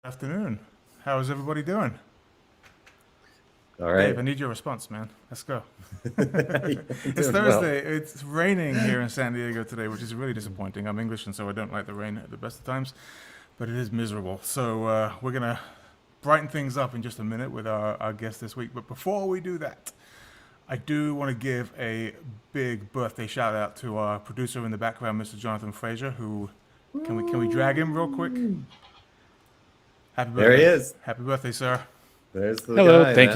Afternoon. How is everybody doing? All right. Dave, I need your response, man. Let's go. It's Thursday. Well. It's raining here in San Diego today, which is really disappointing. I'm English, and so I don't like the rain at the best of times, but it is miserable. So we're going to brighten things up in just a minute with our guest this week. But before we do that, I do want to give a big birthday shout out to our producer in the background, Mr. Jonathan Frazier, who, can we drag him real quick? Happy birthday. There he is. Happy birthday, sir. There's the Hello. guy. Thank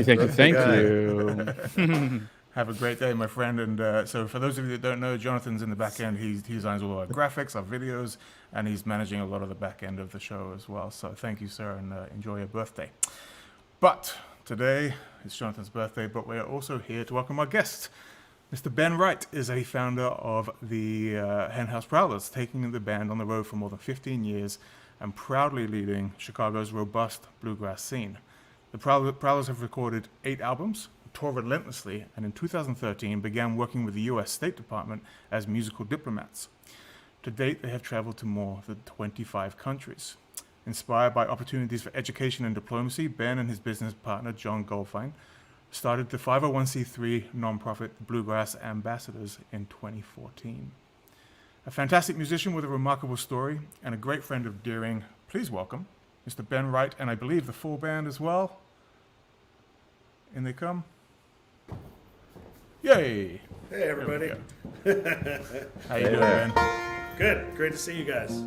you. Have a great day, my friend. And so for those of you that don't know, Jonathan's in the back end. He designs all our graphics, our videos, and he's managing a lot of the back end of the show as well. So thank you, sir, and enjoy your birthday. But today is Jonathan's birthday, but we're also here to welcome our guest. Mr. Ben Wright is a founder of the Henhouse Prowlers, taking the band on the road for more than 15 years and proudly leading Chicago's robust bluegrass scene. The Prowlers have recorded 8 albums, toured relentlessly, and in 2013 began working with the U.S. State Department as musical diplomats. To date, they have traveled to more than 25 countries. Inspired by opportunities for education and diplomacy, Ben and his business partner, Jon Goldfine, started the 501c3 nonprofit Bluegrass Ambassadors in 2014. A fantastic musician with a remarkable story and a great friend of Deering. Please welcome Mr. Ben Wright, and I believe the full band as well. In they come. Yay! Hey, everybody. How you doing, Ben? Good. Great to see you guys.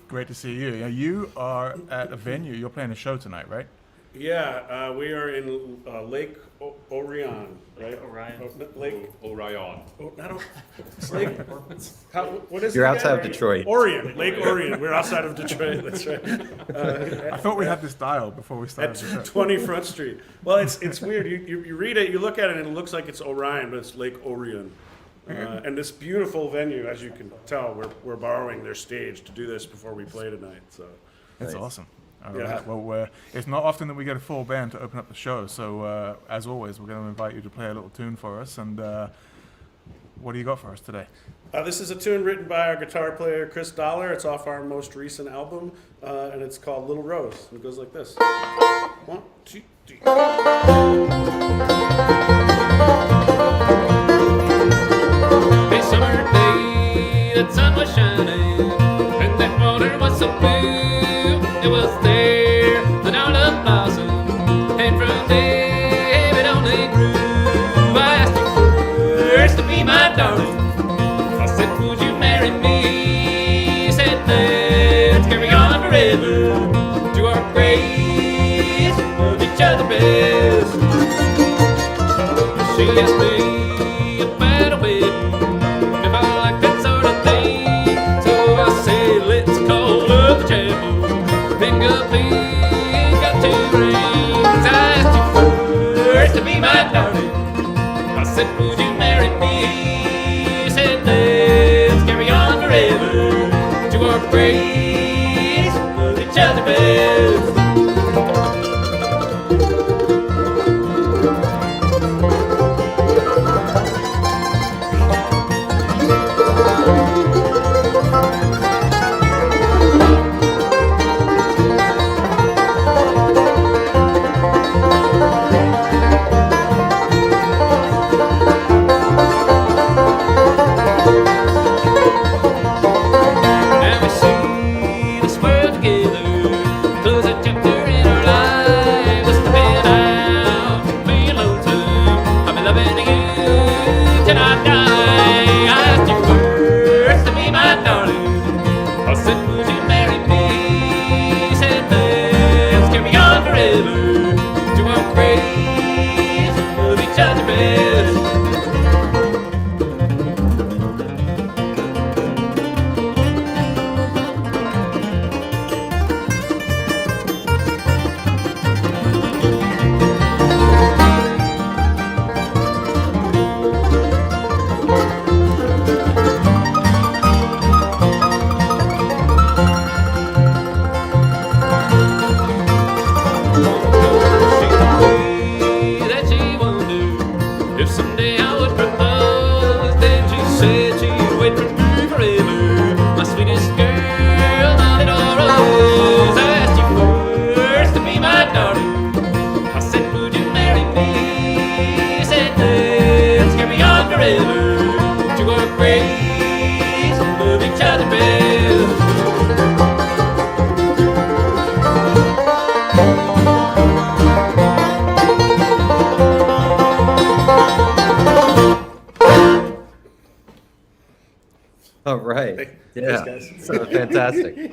Great to see you. Yeah, you are at a venue. You're playing a show tonight, right? Yeah, we are in Lake Orion, right? Orion. Lake Orion. not it's Lake. What is You're it outside again? of Detroit. Lake Orion. We're outside of Detroit. That's right. I thought we had this dialed before we started. At 20 Front Street. Well, it's weird. You read it, you look at it, and it looks like it's Orion, but it's Lake Orion. And this beautiful venue, as you can tell, we're borrowing their stage to do this before we play tonight. So That's Nice. awesome. All Yeah. right. Well, it's not often that we get a full band to open up the show, so as always, we're going to invite you to play a little tune for us. And what do you got for us today? this is a tune written by our guitar player Chris Dollar. It's off our most recent album, and it's called Little Rose. It goes like this: 1, 2, 3. A summer day, the sun was shining, and that water was so blue. It was there, the dawn of blossom, and from there it only grew. I asked you first to be my darling. I said, would you marry me? He said, let's carry on forever to our graves, love each other best. She asked me about a wedding, if I like that sort of thing. So I said, let's call up the chapel, then go pick up 2 rings. I asked you first to be my darling. I said, would you marry me? You said, let's carry on forever to our graves, love each other best. guys. So fantastic.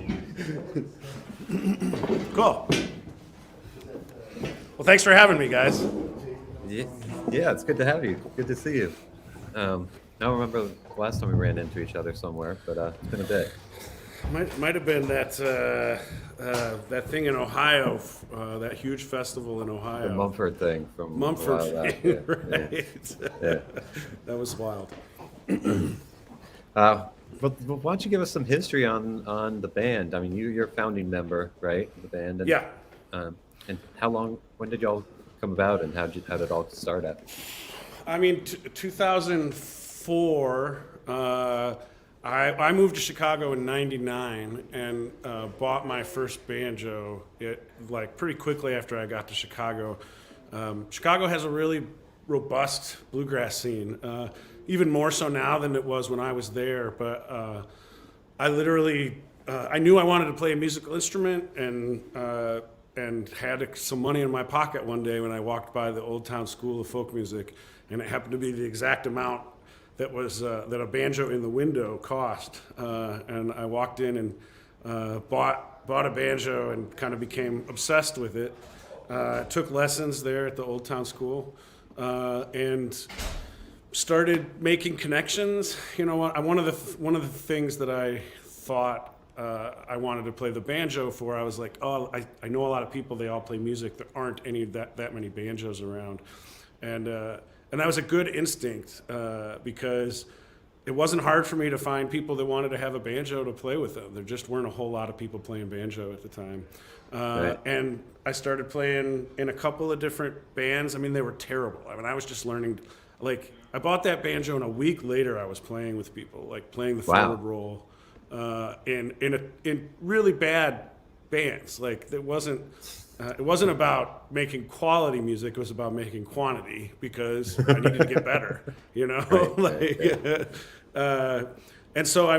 Cool. Well, thanks for having me, guys. Yeah, it's good to have you. Good to see you. I don't remember the last time we ran into each other somewhere, but it's been a bit. Might have been that that thing in Ohio, that huge festival in Ohio. The Mumford thing from Mumford a while back. thing, Yeah, right? yeah. That was wild. But why don't you give us some history on the band? I mean, you're a founding member, right? Of the band. And, Yeah. And when did y'all come about, and how did it all start at? I mean, 2004. I moved to Chicago in '99 and bought my first banjo. Pretty quickly after I got to Chicago. Chicago has a really robust bluegrass scene, even more so now than it was when I was there. But I literally I knew I wanted to play a musical instrument and had some money in my pocket one day when I walked by the Old Town School of Folk Music, and it happened to be the exact amount that was that a banjo in the window cost. And I walked in and bought a banjo and kind of became obsessed with it. Took lessons there at the Old Town School and started making connections. You know, one of the things that I thought I wanted to play the banjo for, I was like, oh, I know a lot of people, they all play music. There aren't any that many banjos around. And that was a good instinct because it wasn't hard for me to find people that wanted to have a banjo to play with them. There just weren't a whole lot of people playing banjo at the time. Right. And I started playing in a couple of different bands. I mean, they were terrible. I mean, I was just learning. Like, I bought that banjo, and a week later I was playing with people, like playing the forward roll in really bad bands. Like, it wasn't about making quality music. It was about making quantity because I needed to get better, you know? And so I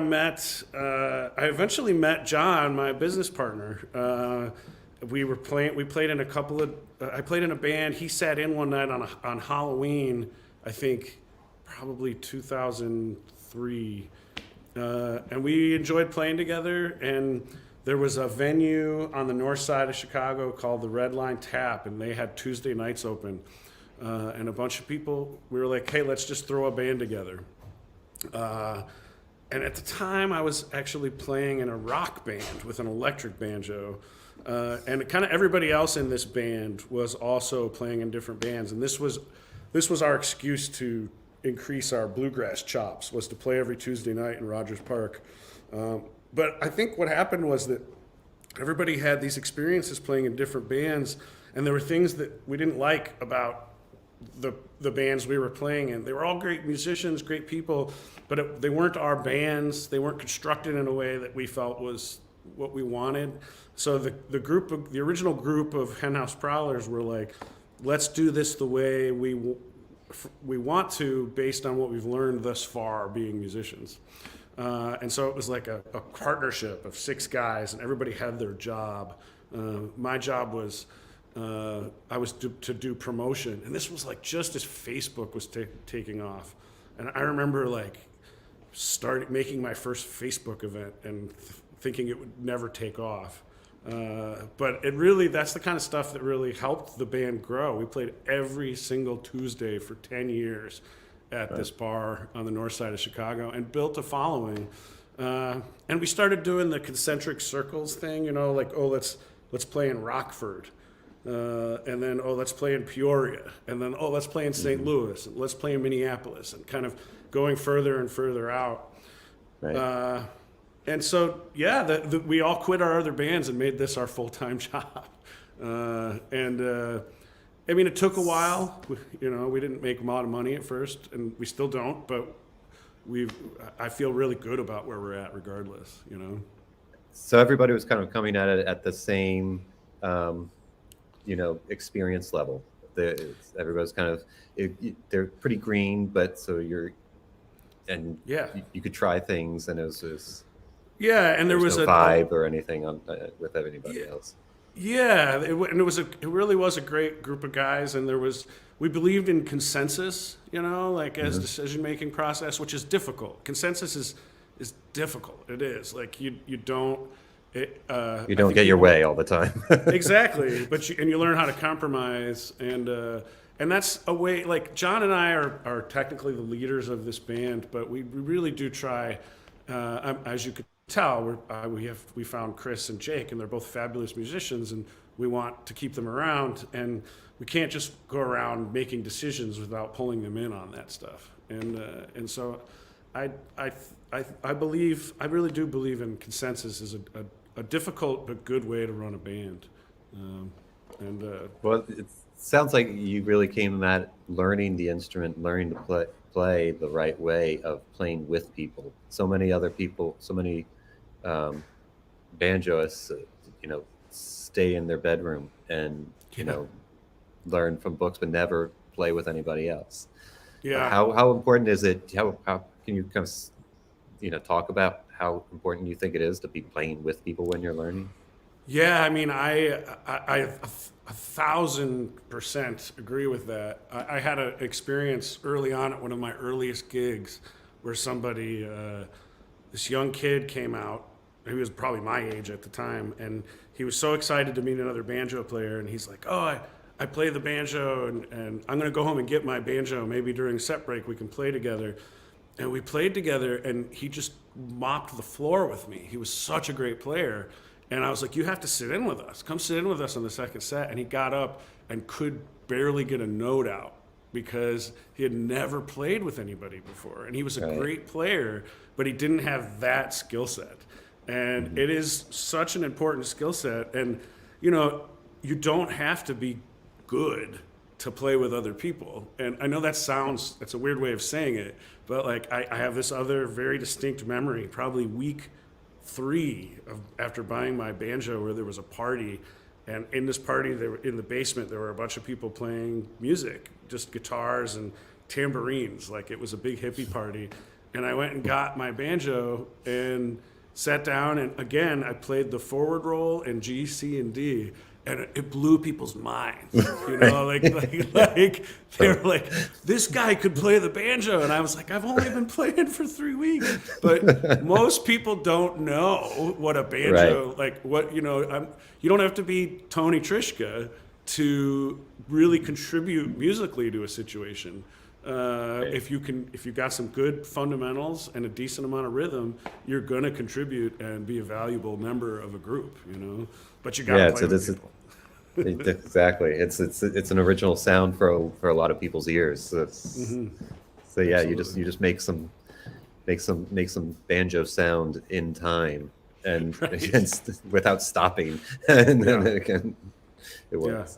eventually met Jon, my business partner. We played in a couple of, I played in a band. He sat in one night on Halloween, I think probably 2003. And we enjoyed playing together, and there was a venue on the north side of Chicago called the Red Line Tap, and they had Tuesday nights open. And a bunch of people, we were like, hey, let's just throw a band together. And at the time, I was actually playing in a rock band with an electric banjo. And kind of everybody else in this band was also playing in different bands. And this was our excuse to increase our bluegrass chops, was to play every Tuesday night in Rogers Park. But I think what happened was that everybody had these experiences playing in different bands, and there were things that we didn't like about the bands we were playing in. They were all great musicians, great people, but they weren't our bands. They weren't constructed in a way that we felt was what we wanted. So the original group of Henhouse Prowlers were like, let's do this the way we want to, based on what we've learned thus far being musicians. And so it was like a partnership of 6 guys, and everybody had their job. My job was to do promotion, and this was like just as Facebook was taking off. And I remember like making my first Facebook event and thinking it would never take off. But that's the kind of stuff that really helped the band grow. We played every single Tuesday for 10 years at this bar on the north side of Chicago and built a following. And we started doing the concentric circles thing, you know, like, oh, let's play in Rockford. And then, oh, let's play in Peoria. And then, oh, let's play in St. Louis. And let's play in Minneapolis. And kind of going further and further out. Right. And so, yeah, we all quit our other bands and made this our full-time job. I mean, it took a while. You know, we didn't make a lot of money at first, and we still don't. But I feel really good about where we're at, regardless. You know. So everybody was kind of coming at it at the same, experience level. Everybody's kind of they're pretty green, but so you could try things, and it was just. Yeah, and there was no a vibe or anything with anybody else. Yeah, it really was a great group of guys, and we believed in consensus, you know, like as decision-making process, which is difficult. Consensus is difficult. It is like you don't. You don't get your way all the time. Exactly, but you learn how to compromise, and that's a way. Like John and I are technically the leaders of this band, but we really do try. As you could tell, we found Chris and Jake, and they're both fabulous musicians, and we want to keep them around, and we can't just go around making decisions without pulling them in on that stuff. And so I really do believe in consensus is a difficult but good way to run a band. Well, it sounds like you really came at learning the instrument, learning to play the right way of playing with people. So many other people, so many banjoists, stay in their bedroom and learn from books, but never play with anybody else. Yeah. How important is it? How can you kind of talk about how important you think it is to be playing with people when you're learning? Yeah, I mean, I 1,000% agree with that. I had an experience early on at one of my earliest gigs where somebody, this young kid came out. He was probably my age at the time, and he was so excited to meet another banjo player, and he's like, oh, I play the banjo, and I'm going to go home and get my banjo. Maybe during set break we can play together. And we played together, and he just mopped the floor with me. He was such a great player. And I was like, you have to sit in with us. Come sit in with us on the second set. And he got up and could barely get a note out because he had never played with anybody before. And he was a great player, but he didn't have that skill set. And it is such an important skill set. And, you don't have to be good to play with other people. And I know that's a weird way of saying it, but like I have this other very distinct memory, probably week 3 after buying my banjo, where there was a party, and in this party, in the basement, there were a bunch of people playing music, just guitars and tambourines, like it was a big hippie party. And I went and got my banjo and sat down, and again, I played the forward roll and G, C, and D. And it blew people's minds, like they were like, this guy could play the banjo. And I was like, I've only been playing for 3 weeks. But most people don't know what a banjo, you don't have to be Tony Trischka to really contribute musically to a situation. If you got some good fundamentals and a decent amount of rhythm, you're going to contribute and be a valuable member of a group, But you got to play with people. Exactly. It's an original sound for a lot of people's ears. So yeah, Absolutely. you just make some banjo sound in time and without stopping, and then it works.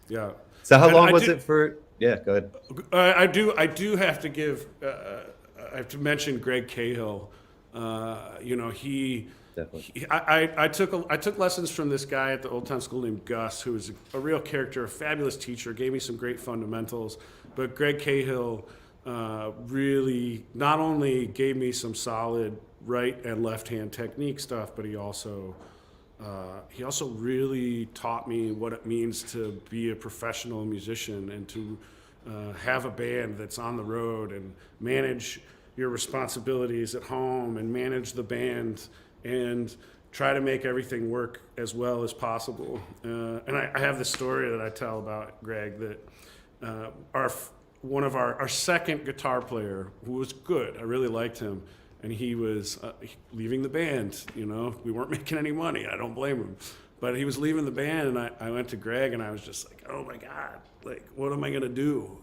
Yeah. So how long was it for? Yeah, go ahead. I do have to give. I have to mention Greg Cahill. I took lessons from this guy at the Old Town School named Gus, who was a real character, a fabulous teacher, gave me some great fundamentals. But Greg Cahill really not only gave me some solid right and left hand technique stuff, but he also really taught me what it means to be a professional musician and to have a band that's on the road and manage your responsibilities at home and manage the band and try to make everything work as well as possible. And I have this story that I tell about Greg, that our second guitar player, who was good, I really liked him, and he was leaving the band. We weren't making any money. I don't blame him. But he was leaving the band, and I went to Greg, and I was just like, oh my God, like, what am I gonna do?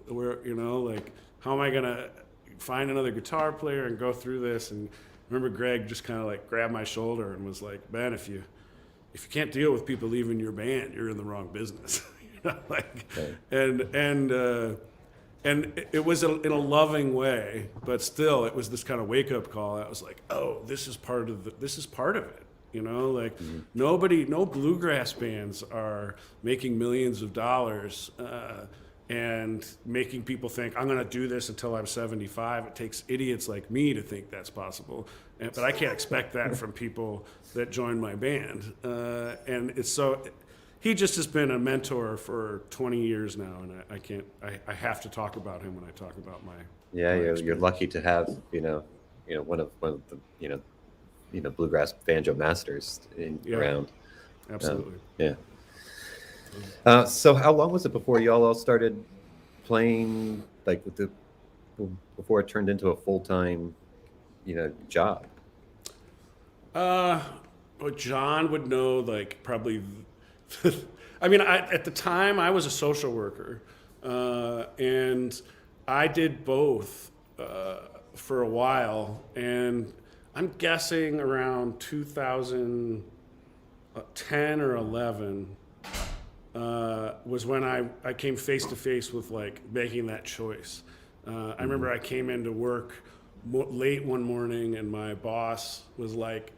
How am I gonna find another guitar player and go through this? And I remember Greg just kind of like grabbed my shoulder and was like, man, if you can't deal with people leaving your band, you're in the wrong business. And it was in a loving way, but still it was this kind of wake up call. I was like, oh, this is part of it. No bluegrass bands are making millions of dollars and making people think, I'm going to do this until I'm 75. It takes idiots like me to think that's possible. But I can't expect that from people that join my band. And it's so, he just has been a mentor for 20 years now. And I have to talk about him when I talk about my you're lucky to have, one of the bluegrass banjo masters around. Absolutely. Yeah. So how long was it before y'all all started playing, like before it turned into a full-time, job? Well, John would know, like, probably. I mean, at the time, I was a social worker, and I did both for a while. And I'm guessing around 2010 or 11 was when I came face to face with, like, making that choice. I remember I came into work late one morning, and my boss was like,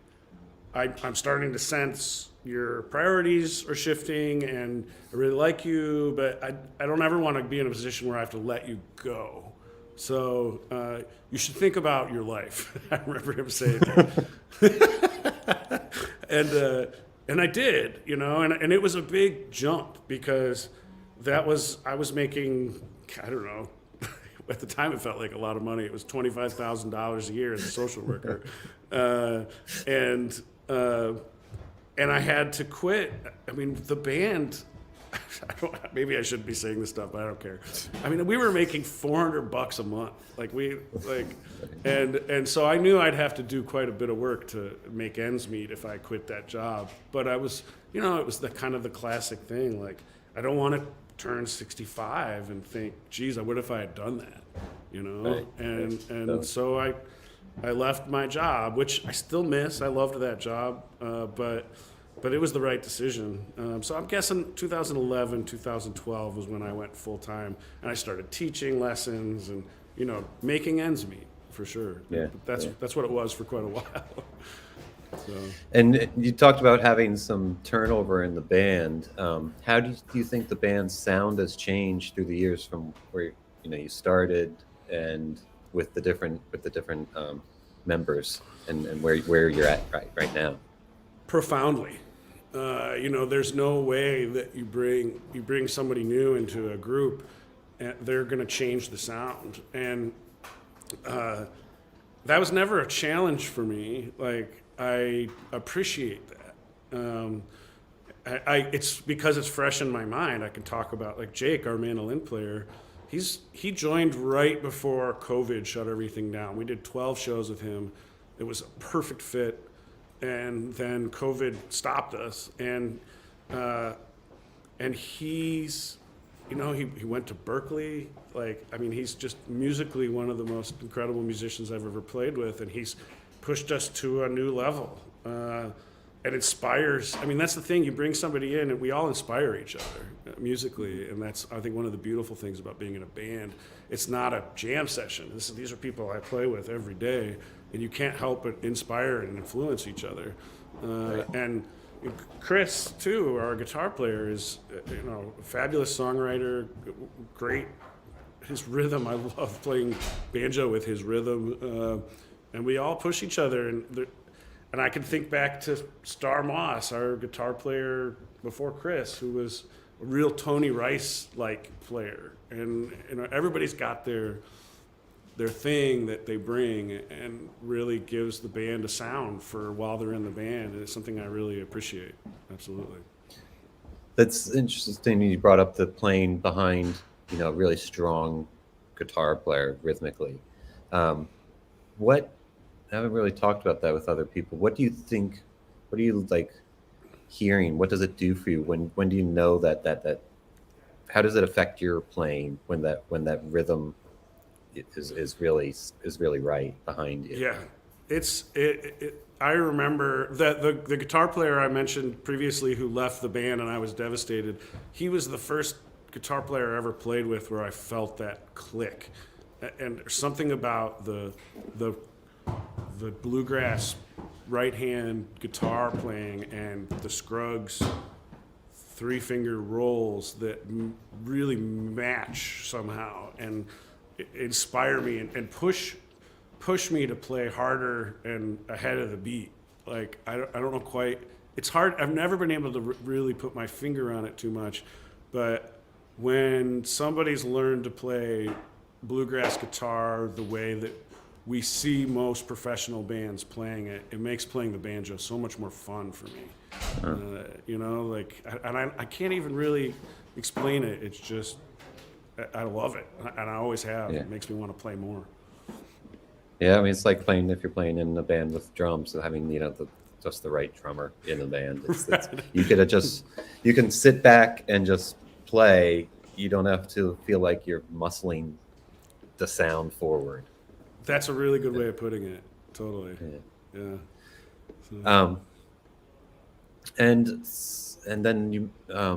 I'm starting to sense your priorities are shifting, and I really like you, but I don't ever want to be in a position where I have to let you go. So you should think about your life. I remember him saying that. And I did, and it was a big jump, because I was making, I don't know, at the time it felt like a lot of money. It was $25,000 a year as a social worker. And I had to quit. I mean, the band, maybe I shouldn't be saying this stuff, but I don't care. I mean, we were making $400 a month. And so I knew I'd have to do quite a bit of work to make ends meet if I quit that job. But I was, it was the kind of the classic thing. Like, I don't want to turn 65 and think, geez, what if I had done that? Right. And so I left my job, which I still miss. I loved that job, but it was the right decision. So I'm guessing 2011, 2012 was when I went full time, and I started teaching lessons and making ends meet, for sure. Yeah, That's what it was for quite a while. So. And you talked about having some turnover in the band. How do you think the band's sound has changed through the years from where you started and with the different members and where you're at right now? Profoundly. There's no way that you bring somebody new into a group and they're going to change the sound. And that was never a challenge for me. Like, I appreciate that. It's because it's fresh in my mind. I can talk about, like, Jake, our mandolin player. He joined right before COVID shut everything down. We did 12 shows with him. It was a perfect fit, and then COVID stopped us. And he's, he went to Berkeley. Like, I mean, he's just musically one of the most incredible musicians I've ever played with, and he's pushed us to a new level. It inspires. I mean, that's the thing. You bring somebody in, and we all inspire each other musically, and that's, I think, one of the beautiful things about being in a band. It's not a jam session. These are people I play with every day, and you can't help but inspire and influence each other. And Chris, too, our guitar player, is a fabulous songwriter, great. His rhythm, I love playing banjo with his rhythm, and we all push each other. And I can think back to Star Moss, our guitar player before Chris, who was a real Tony Rice-like player. And everybody's got their thing that they bring, and really gives the band a sound for while they're in the band. And it's something I really appreciate. Absolutely. That's interesting. You brought up the playing behind, a really strong guitar player rhythmically. I haven't really talked about that with other people. What do you think? What do you like hearing? What does it do for you? When do you know that? How does it affect your playing when that rhythm is really right behind you? Yeah, I remember that the guitar player I mentioned previously who left the band, and I was devastated. He was the first guitar player I ever played with where I felt that click, and there's something about the bluegrass right-hand guitar playing and the Scruggs three-finger rolls that really match somehow and inspire me and push me to play harder and ahead of the beat. Like, I don't know quite. It's hard. I've never been able to really put my finger on it too much, but when somebody's learned to play bluegrass guitar the way that we see most professional bands playing it. It makes playing the banjo so much more fun for me. You know, like, and I can't even really explain it. It's just, I love it, and I always have. Yeah. It makes me want to play more. Yeah, I mean, it's like playing if you're playing in a band with drums, so having just the right drummer in the band. It's, you can sit back and just play. You don't have to feel like you're muscling the sound forward. That's a really good way of putting it. Totally. Yeah. Yeah. And then you I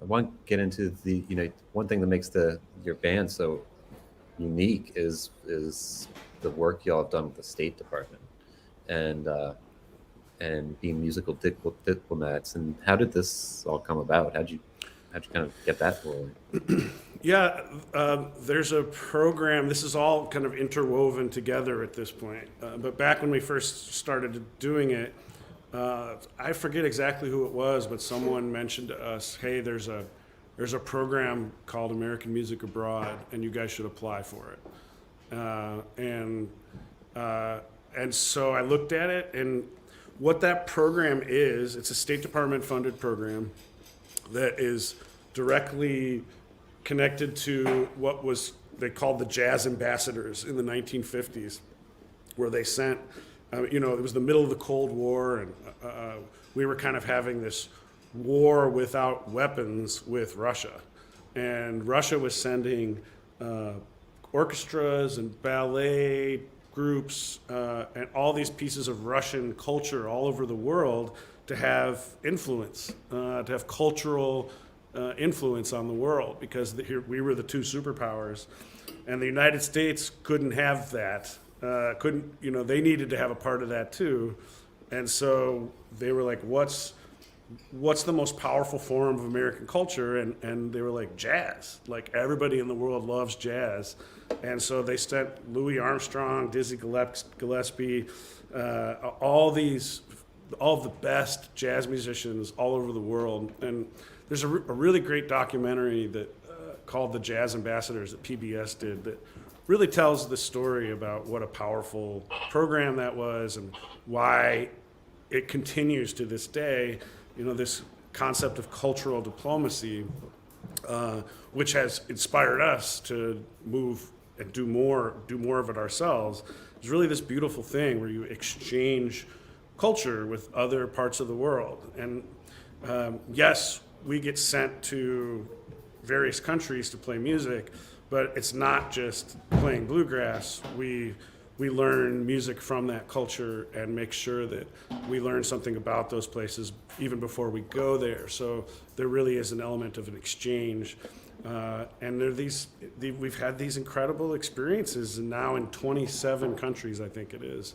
want to get into the one thing that makes your band so unique is the work y'all have done with the State Department and being musical diplomats. And how did this all come about? How'd you kind of get that rolling? Yeah, there's a program. This is all kind of interwoven together at this point. But back when we first started doing it, I forget exactly who it was, but someone mentioned to us, "Hey, there's a program called American Music Abroad, and you guys should apply for it." And so I looked at it, and what that program is, it's a State Department funded program that is directly connected to what they called the Jazz Ambassadors in the 1950s, where they sent, it was the middle of the Cold War, and we were kind of having this war without weapons with Russia. And Russia was sending orchestras and ballet groups and all these pieces of Russian culture all over the world to have influence, to have cultural influence on the world, because we were the two superpowers, and the United States couldn't have that. They needed to have a part of that too, and so they were like, "What's the most powerful form of American culture?" And they were like, "Jazz. Like, everybody in the world loves jazz," and so they sent Louis Armstrong, Dizzy Gillespie, all the best jazz musicians all over the world. And there's a really great documentary that called The Jazz Ambassadors that PBS did that really tells the story about what a powerful program that was and why it continues to this day. This concept of cultural diplomacy, which has inspired us to move and do more of it ourselves, is really this beautiful thing where you exchange culture with other parts of the world. And yes, we get sent to various countries to play music, but it's not just playing bluegrass. We learn music from that culture and make sure that we learn something about those places even before we go there. So there really is an element of an exchange. And we've had these incredible experiences, and now in 27 countries, I think it is.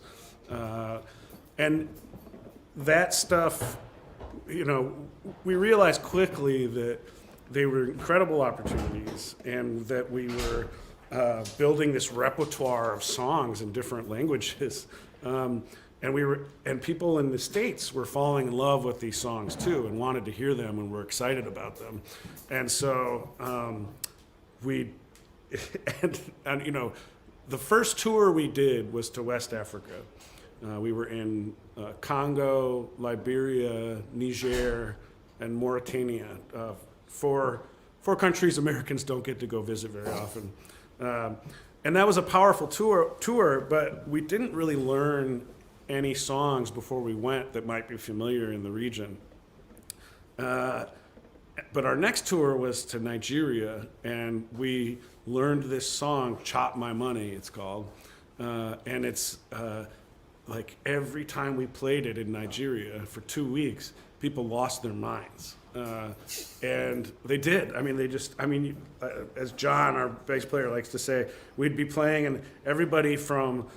And that stuff, we realized quickly that they were incredible opportunities, and that we were building this repertoire of songs in different languages. And people in the States were falling in love with these songs too, and wanted to hear them, and were excited about them. And so the first tour we did was to West Africa. We were in Congo, Liberia, Niger, and Mauritania, four countries Americans don't get to go visit very often. And that was a powerful tour, but we didn't really learn any songs before we went that might be familiar in the region. But our next tour was to Nigeria, and we learned this song, "Chop My Money," it's called. And it's like every time we played it in Nigeria for 2 weeks, people lost their minds. And they did. As John, our bass player, likes to say, we'd be playing and everybody from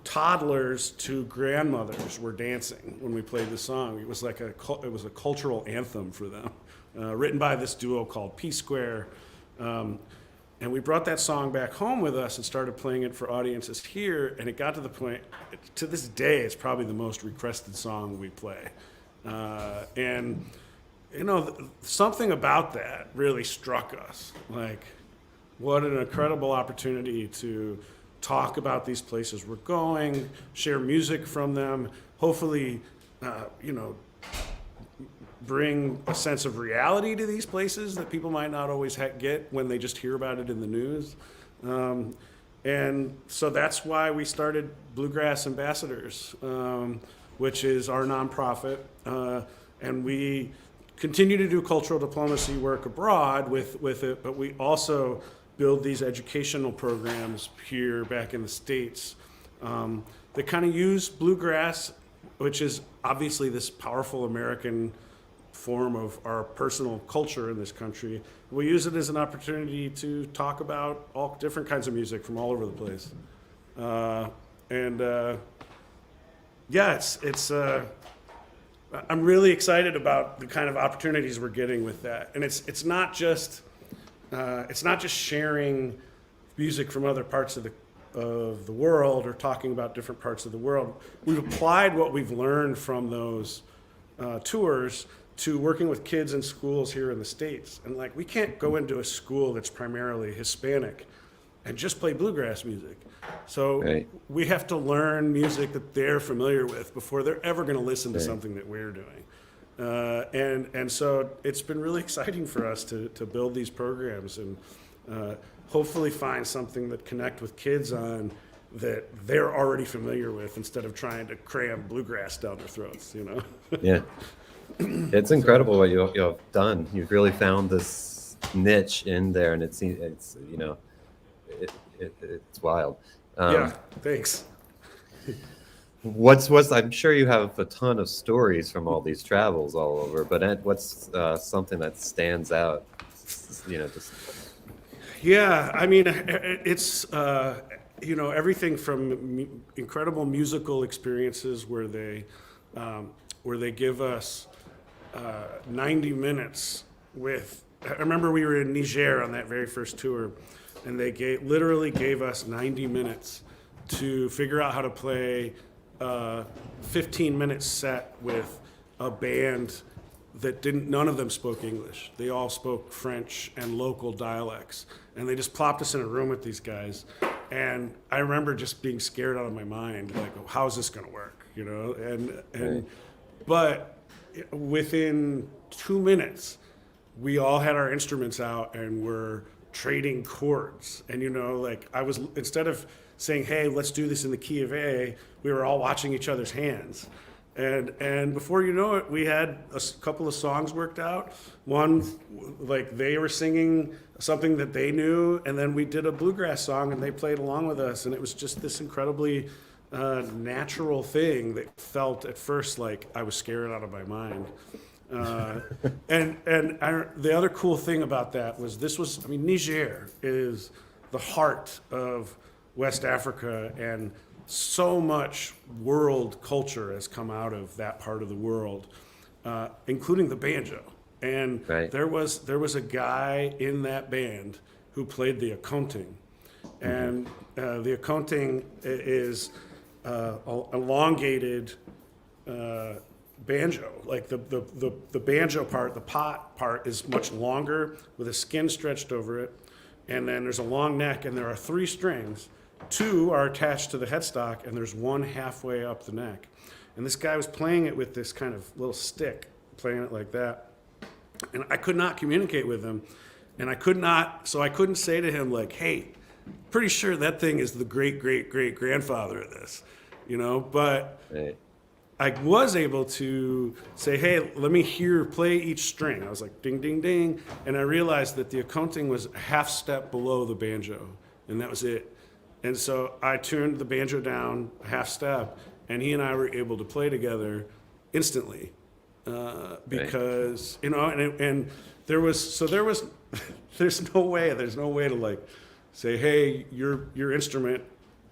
toddlers to grandmothers were dancing when we played the song. It was like a cultural anthem for them, written by this duo called P Square. And we brought that song back home with us and started playing it for audiences here. And it got to the point, to this day, it's probably the most requested song we play. And something about that really struck us. Like, what an incredible opportunity to talk about these places we're going, share music from them, hopefully, bring a sense of reality to these places that people might not always get when they just hear about it in the news. And so that's why we started Bluegrass Ambassadors, which is our nonprofit. And we continue to do cultural diplomacy work abroad with it, but we also build these educational programs here back in the States that kind of use bluegrass, which is obviously this powerful American form of our personal culture in this country. We use it as an opportunity to talk about all different kinds of music from all over the place. I'm really excited about the kind of opportunities we're getting with that. And it's not just sharing music from other parts of the world or talking about different parts of the world. We've applied what we've learned from those tours to working with kids in schools here in the States. And like, we can't go into a school that's primarily Hispanic and just play bluegrass music. So Right. we have to learn music that they're familiar with before they're ever going to listen to something that we're doing. And so it's been really exciting for us to build these programs and hopefully find something that connect with kids on that they're already familiar with instead of trying to cram bluegrass down their throats, you know? Yeah. It's incredible what you've done. You've really found this niche in there, and it's it's wild. Yeah, thanks. What's I'm sure you have a ton of stories from all these travels all over, but what's something that stands out? Just Yeah, I mean, it's everything from incredible musical experiences where they give us 90 minutes with. I remember we were in Niger on that very first tour, and they literally gave us 90 minutes to figure out how to play a 15-minute set with a band that none of them spoke English. They all spoke French and local dialects. And they just plopped us in a room with these guys. And I remember just being scared out of my mind, like, oh, how is this gonna work, Right. But within 2 minutes, we all had our instruments out and were trading chords. And instead of saying, hey, let's do this in the key of A, we were all watching each other's hands. And before you know it, we had a couple of songs worked out. One, like they were singing something that they knew, and then we did a bluegrass song and they played along with us. And it was just this incredibly natural thing that felt at first like I was scared out of my mind. The other cool thing about that was Niger is the heart of West Africa, and so much world culture has come out of that part of the world, including the banjo. And Right. there was a guy in that band who played the accounting, and the accounting is elongated banjo. Like the banjo part, the pot part, is much longer with a skin stretched over it, and then there's a long neck, and there are 3 strings. 2 are attached to the headstock, and there's 1 halfway up the neck. And this guy was playing it with this kind of little stick, playing it like that. And I could not communicate with him, and I couldn't say to him like, hey, pretty sure that thing is the great-great-great-grandfather of this, but Right. I was able to say, hey, let me play each string. I was like, ding, ding, ding. And I realized that the accounting was a half step below the banjo, and that was it. And so I tuned the banjo down a half step, and he and I were able to play together instantly. Because, and there's no way to like say, hey, your instrument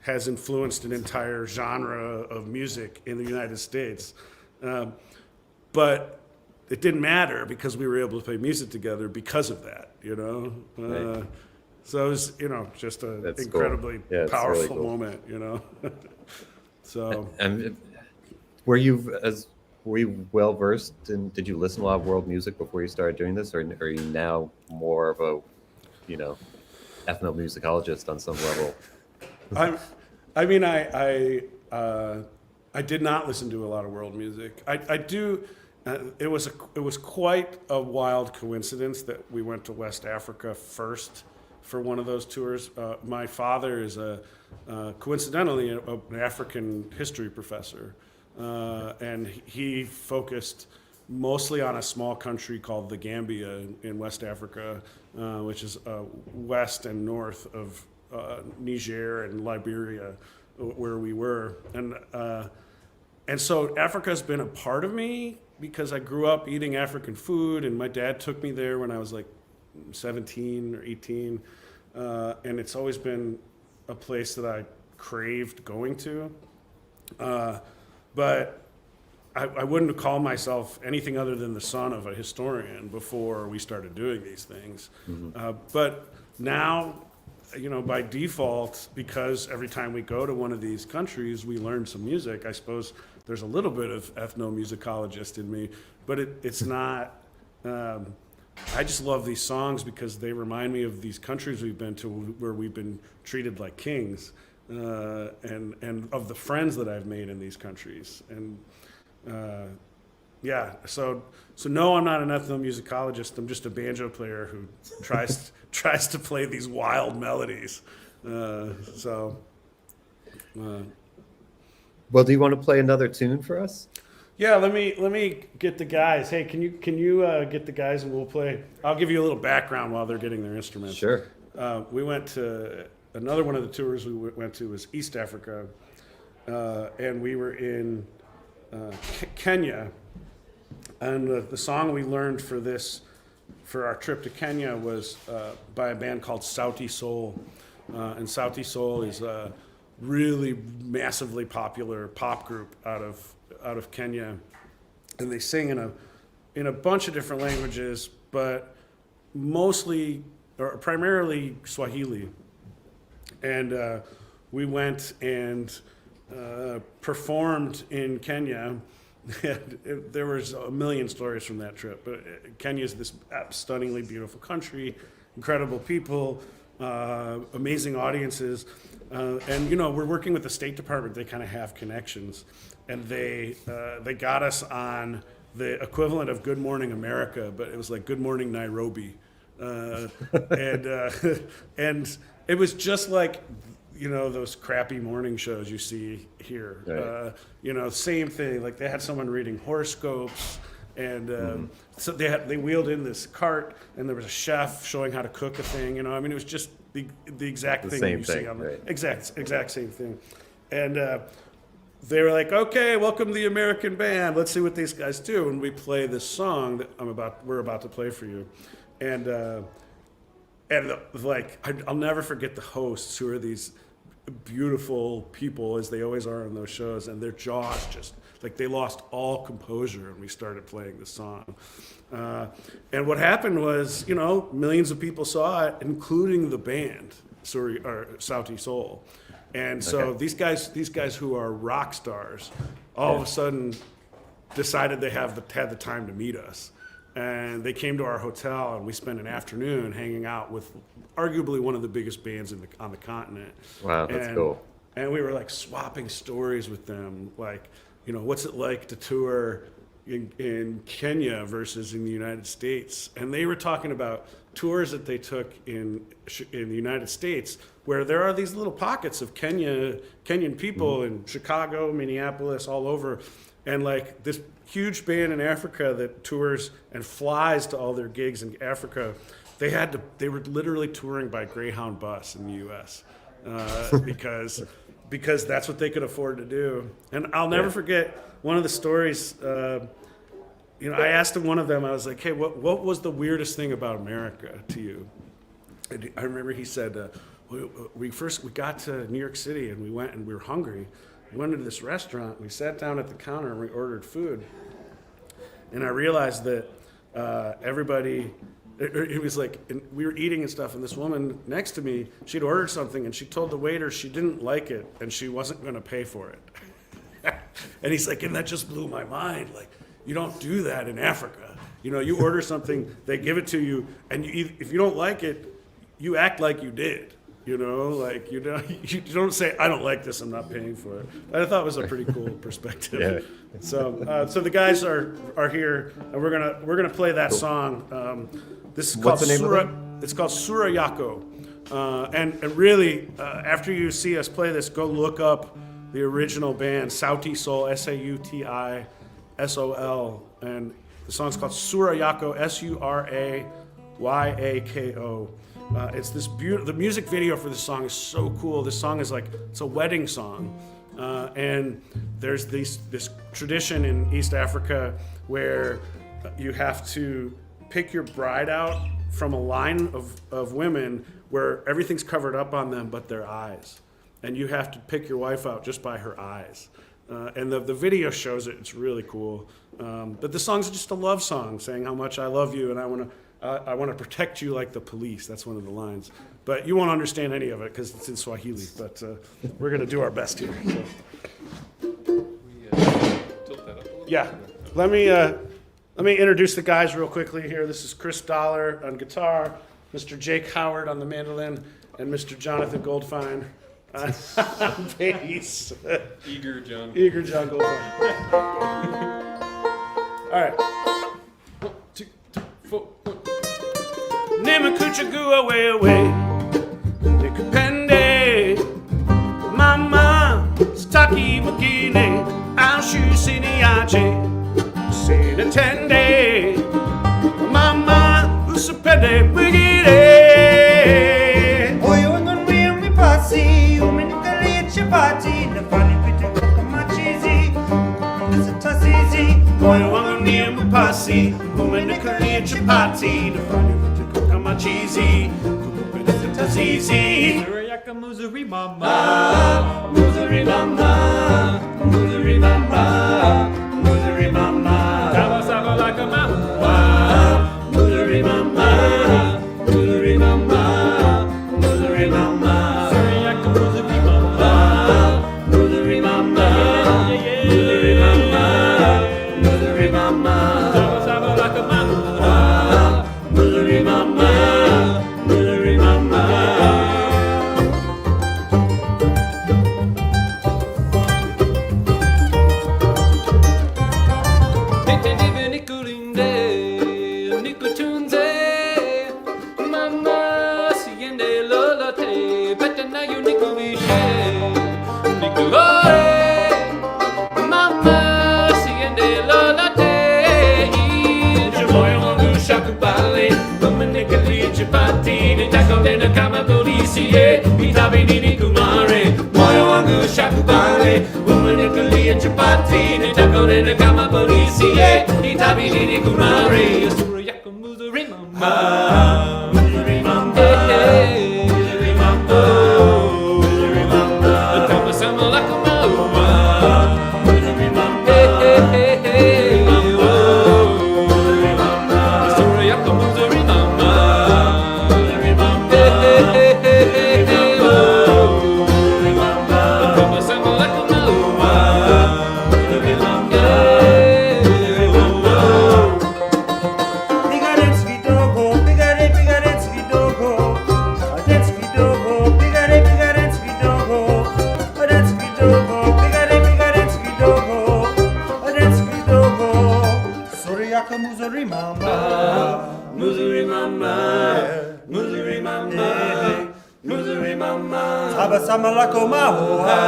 has influenced an entire genre of music in the United States. But it didn't matter because we were able to play music together because of that, Right. So it was, just an That's incredibly cool. Yeah, it's powerful really cool. moment, So And were you well versed in? Did you listen to a lot of world music before you started doing this, or are you now more of a, ethnomusicologist on some level? I mean, I did not listen to a lot of world music. I do. It was quite a wild coincidence that we went to West Africa first for one of those tours. My father is coincidentally an African history professor, and he focused mostly on a small country called the Gambia in West Africa, which is west and north of Niger and Liberia, where we were, and so Africa's been a part of me because I grew up eating African food, and my dad took me there when I was like 17 or 18, and it's always been a place that I craved going to, but I wouldn't call myself anything other than the son of a historian before we started doing these things. But now, by default, because every time we go to one of these countries, we learn some music, I suppose there's a little bit of ethnomusicologist in me, but it's not, I just love these songs because they remind me of these countries we've been to where we've been treated like kings, and of the friends that I've made in these countries. And so no, I'm not an ethnomusicologist. I'm just a banjo player who tries to play these wild melodies. Well, do you want to play another tune for us? Yeah, let me get the guys. Hey, can you get the guys and we'll play. I'll give you a little background while they're getting their instruments. Sure. We went to another one of the tours we went to was East Africa, and we were in Kenya, and the song we learned for our trip to Kenya was by a band called Sauti Sol, and Sauti Sol is a really massively popular pop group out of Kenya, and they sing in a bunch of different languages, but mostly or primarily Swahili, and we went and performed in Kenya. There was a million stories from that trip, but Kenya is this stunningly beautiful country, incredible people, amazing audiences, and we're working with the State Department. They kind of have connections, and they got us on the equivalent of Good Morning America, but it was like Good Morning Nairobi, and it was just like those crappy morning shows you see here. Right. Same thing. Like they had someone reading horoscopes, and so they wheeled in this cart, and there was a chef showing how to cook a thing. I mean, it was just the exact thing you see on the exact same thing. And they were like, "Okay, welcome to the American band. Let's see what these guys do." And we play this song that we're about to play for you, and I'll never forget the hosts, who are these beautiful people, as they always are in those shows, and their jaws just like they lost all composure, and we started playing the song. And what happened was, millions of people saw it, including the band, Sauti Sol. And so these guys who are rock stars, all of a sudden decided they had the time to meet us. And they came to our hotel, and we spent an afternoon hanging out with arguably one of the biggest bands on the continent. Wow, that's cool. And we were like swapping stories with them, like, what's it like to tour in Kenya versus in the United States? And they were talking about tours that they took in the United States, where there are these little pockets of Kenyan people in Chicago, Minneapolis, all over. And like this huge band in Africa that tours and flies to all their gigs in Africa, they were literally touring by Greyhound bus in the U.S. Because that's what they could afford to do. And I'll never forget one of the stories. I asked one of them, I was like, "Hey, what was the weirdest thing about America to you?" And I remember he said, we got to New York City, and we went and we were hungry. We went into this restaurant, we sat down at the counter, and we ordered food. And I realized that everybody, it was like, and we were eating and stuff, and this woman next to me, she'd ordered something, and she told the waiter she didn't like it, and she wasn't going to pay for it. And he's like, and that just blew my mind. Like, you don't do that in Africa. You order something, they give it to you, and if you don't like it, you act like you did. You know, like, you don't say, I don't like this, I'm not paying for it. I thought it was a pretty cool perspective. Yeah. So the guys are here, and we're gonna play that song. This is called What's the name of Sura. It's called Sura Yako. And really, after you see us play this, go look up the original band, Sauti Sol, Sauti Sol, and the song's called Sura Yako, Surayako. It's this the music video for this song is so cool. This song is like, it's a wedding song. And there's this tradition in East Africa where you have to pick your bride out from a line of women where everything's covered up on them but their eyes. And you have to pick your wife out just by her eyes. And the video shows it. It's really cool. But the song's just a love song saying how much I love you and I want to protect you like the police. That's one of the lines. But you won't understand any of it because it's in Swahili. But we're going to do our best here. So. Tilt that up a little. Yeah. Let me introduce the guys real quickly here. This is Chris Dollar on guitar, Mr. Jake Howard on the mandolin, and Mr. Jonathan Goldfine on bass. Eager John. Eager Jon Goldfine. All right. 1, 2, 3, 4. Nemakuchagua way away. Nikapende. Mama. Staki Magine. Anshu Siniache. Sinatende. Mama. Usapende Magine. Oyo ngonwe mi pasi, umenikali chapati, na fani pite kama chizi, tasizi. Moyo wangu ni mpasi, umenikalia chapati, nafanya vitu kama chizi, kukupenda tazizi. Yaka muzuri mama, Muzuri mama, muzuri mama, muzuri mama. Saba saba like a mama. Muzuri mama, muzuri mama, muzuri mama. Sorry, I can lose it, mama. Muzuri mama, muzuri mama, muzuri mama. Saba saba like a mama. Muzuri mama, muzuri mama. Tete dive nikulinde, nikutunze. Mama, siende lolote, pete na yu nikuvishe. Nikuhore. Mama, siende lolote. Moyo wangu shakubale, umenikalia chapati, nitakwenda kama polisi, itabidi nikumare. Moyo wangu shakubale, umenikalia chapati, nitakwenda kama polisi, itabidi nikumare. Sura yako muzuri mama. Muzuri mama, Hey, muzuri mama, muzuri mama. kama sama lako mama. Muzuri mama, Hey, hey, oh. muzuri mama, Sura yako muzuri mama. muzuri mama, Hey, hey, hey, oh. muzuri mama, Kama sama lako mama. muzuri mama. Pigarettes vidogo, pigarettes vidogo, adets vidogo, pigarettes vidogo, adets vidogo, pigarettes vidogo, adets vidogo. Sorry, yaka muzuri mama. Muzuri mama, muzuri mama, muzuri mama. Abasama lako mahoa.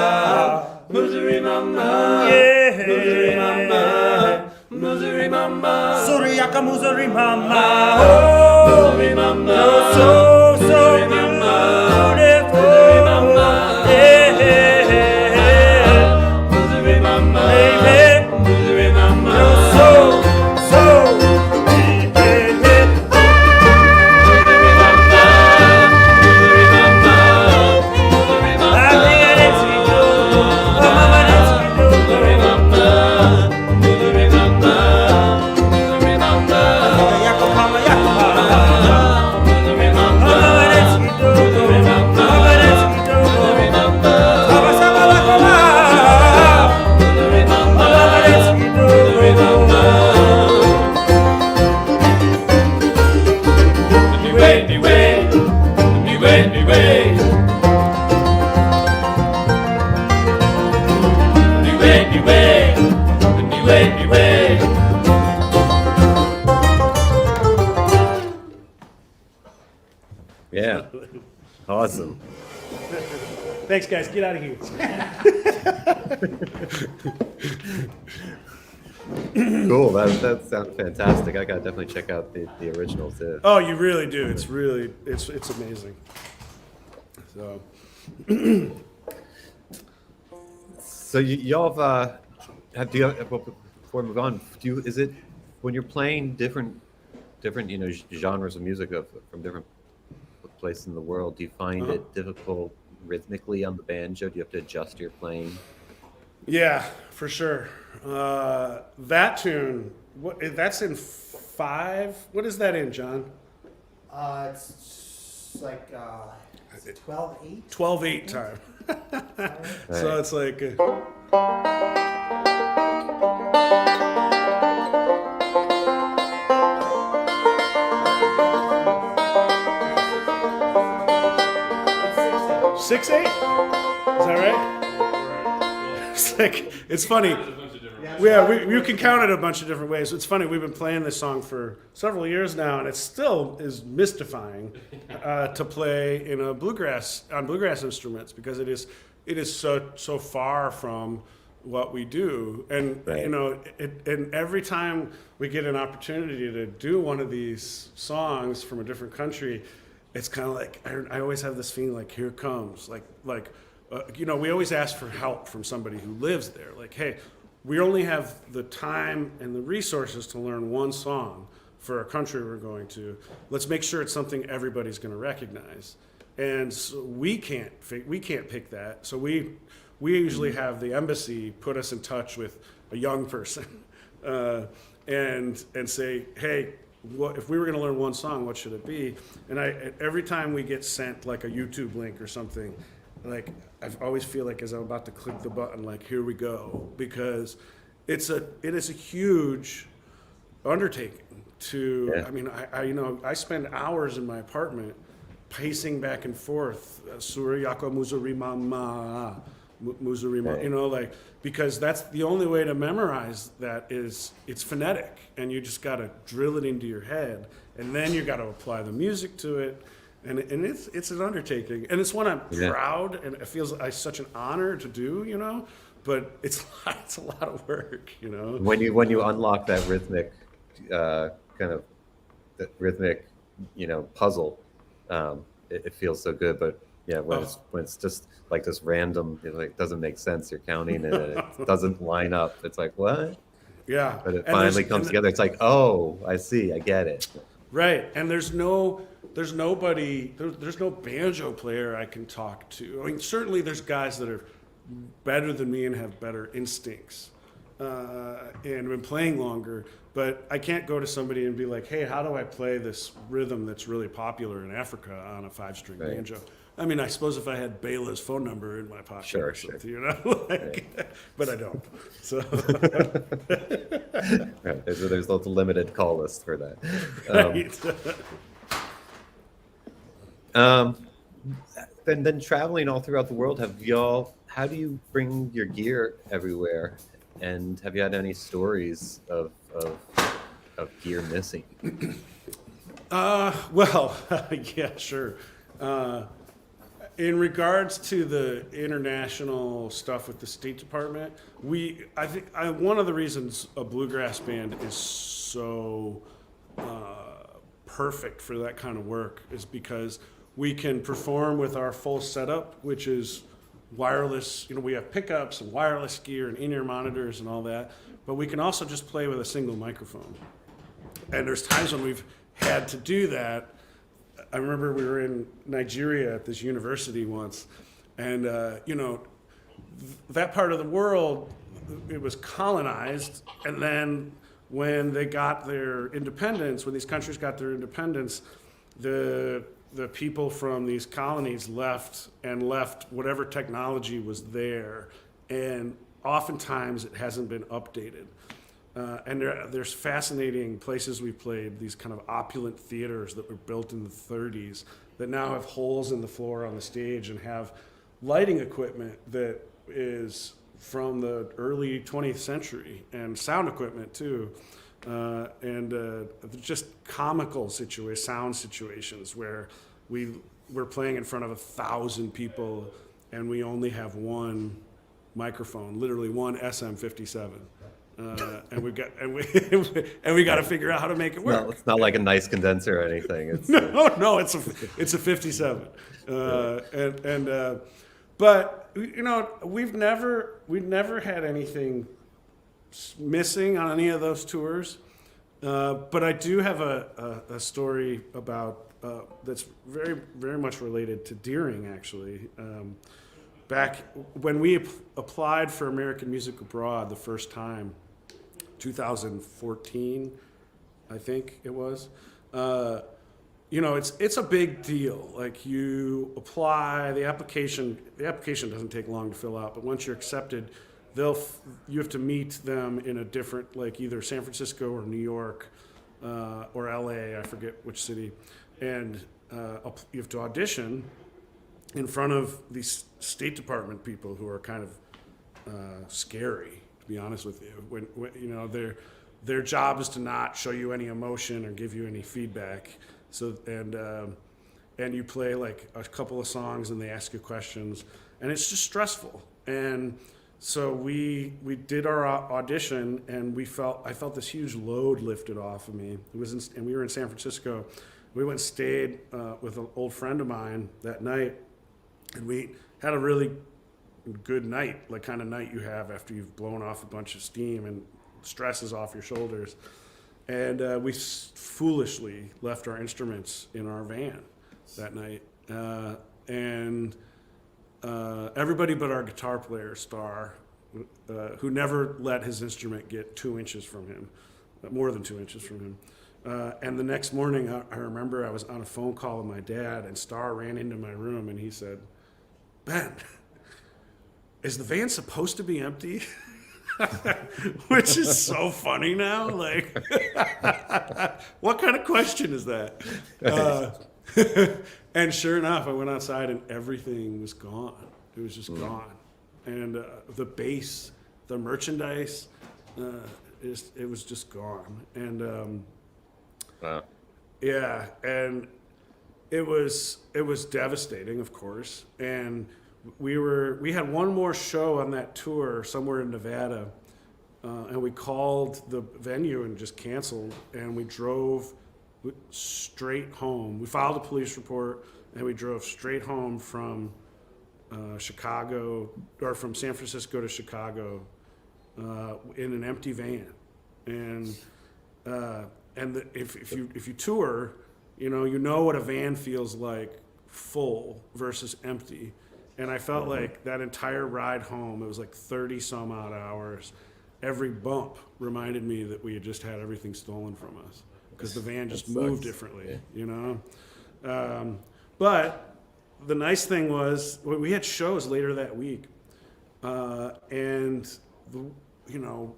Muzuri mama, Yeah. muzuri mama, muzuri mama. Sorry, yaka muzuri mama. Oh, Muzuri mama, so muzuri mama, beautiful. muzuri mama. Yeah, yeah, yeah. Muzuri mama, Baby. muzuri mama. So, yeah, yeah, yeah. Muzuri mama, muzuri mama, muzuri mama. I think it's vidogo. Oh, mama, that's Muzuri vidogo. mama, muzuri mama, muzuri mama. Yako, mama, yako. Yeah. Awesome. Thanks, guys. Get out of here. Cool. That sounds fantastic. I gotta definitely check out the original too. Oh, you really do. It's really, it's amazing. So, So y'all have do you have, well, before we move on? Is it when you're playing different genres of music from different places in the world? Do you find it difficult rhythmically on the banjo? Do you have to adjust your playing? yeah, for sure. That tune, that's in 5. What is that in, John? It's like 12/8. 12/8 time. So it's like. It's 6/8. 6/8? Is that right? It's like, it's funny. Yeah, you can count it a bunch of different ways. It's funny, we've been playing this song for several years now, and it still is mystifying to play in on bluegrass instruments, because it is so far from what we do. And Right. and every time we get an opportunity to do one of these songs from a different country, it's kind of like I always have this feeling like, here it comes, we always ask for help from somebody who lives there. Like, hey, we only have the time and the resources to learn one song for a country we're going to. Let's make sure it's something everybody's going to recognize. And so we can't pick that. So we usually have the embassy put us in touch with a young person and say, hey, if we were going to learn one song, what should it be? And every time we get sent like a YouTube link or something, like I always feel like as I'm about to click the button, like, here we go, because it is a huge undertaking to. Yeah. I mean, I spend hours in my apartment pacing back and forth, Sura, Yako, Muzurima, Ma, Muzurima, Right. because that's the only way to memorize that is it's phonetic, and you just got to drill it into your head, and then you got to apply the music to it. And it's an undertaking, and it's one I'm proud, and it feels like such an honor to do, but it's a lot of work, When you unlock that rhythmic puzzle, it feels so good. But yeah, when it's just like this random, it doesn't make sense. You're counting and it doesn't line up. It's like, what? Yeah. But it And finally comes together. It's like, oh, I see, I get it. Right, and there's no banjo player I can talk to. I mean, certainly there's guys that are better than me and have better instincts and been playing longer, but I can't go to somebody and be like, hey, how do I play this rhythm that's really popular in Africa on a 5-string Right. banjo? I mean, I suppose if I had Bela's phone number in my pocket Sure, or something, but I don't. So Right. There's a limited call list for that. right. Then traveling all throughout the world, how do you bring your gear everywhere? And have you had any stories of gear missing? Well, yeah, sure. In regards to the international stuff with the State Department, I think one of the reasons a bluegrass band is so perfect for that kind of work is because we can perform with our full setup, which is wireless. We have pickups and wireless gear and in-ear monitors and all that, but we can also just play with a single microphone. And there's times when we've had to do that. I remember we were in Nigeria at this university once, and that part of the world, it was colonized, and then when they got their independence, when these countries got their independence, the people from these colonies left whatever technology was there, and oftentimes it hasn't been updated. And there's fascinating places we played, these kind of opulent theaters that were built in the 30s that now have holes in the floor on the stage and have lighting equipment that is from the early 20th century, and sound equipment too. And just comical sound situations where we're playing in front of 1,000 people, and we only have one microphone, literally one SM57. And we got to figure out how to make it work. No, it's not like a nice condenser or anything. It's No, it's a 57. But you know, we've never had anything missing on any of those tours. But I do have a story about that's very, very much related to Deering, actually. Back when we applied for American Music Abroad the first time, 2014, I think it was. You know, it's a big deal. Like, you apply, the application doesn't take long to fill out, but once you're accepted, you have to meet them in a different, like either San Francisco or New York or LA, I forget which city, and you have to audition in front of these State Department people who are kind of scary, to be honest with you. When you know, their job is to not show you any emotion or give you any feedback. So and you play like a couple of songs and they ask you questions, and it's just stressful. And so we did our audition, and I felt this huge load lifted off of me. And we were in San Francisco. We went and stayed with an old friend of mine that night, and we had a really good night, like kind of night you have after you've blown off a bunch of steam and stress is off your shoulders. And we foolishly left our instruments in our van that night. And everybody but our guitar player, Star, who never let his instrument get 2 inches from him, more than 2 inches from him. And the next morning, I remember I was on a phone call with my dad, and Star ran into my room and he said, "Ben, is the van supposed to be empty?" Which is so funny now. Like, what kind of question is that? And sure enough, I went outside and everything was gone. It was just gone. And the bass, the merchandise, it was just gone. And wow. yeah, and it was devastating, of course. And we had one more show on that tour somewhere in Nevada, and we called the venue and just canceled, and we drove straight home. We filed a police report, and we drove straight home from Chicago, or from San Francisco to Chicago, in an empty van. And if you tour, you know what a van feels like full versus empty. And I felt like that entire ride home, it was like 30 some odd hours. Every bump reminded me that we had just had everything stolen from us because the van just moved differently, you know? But the nice thing was we had shows later that week, and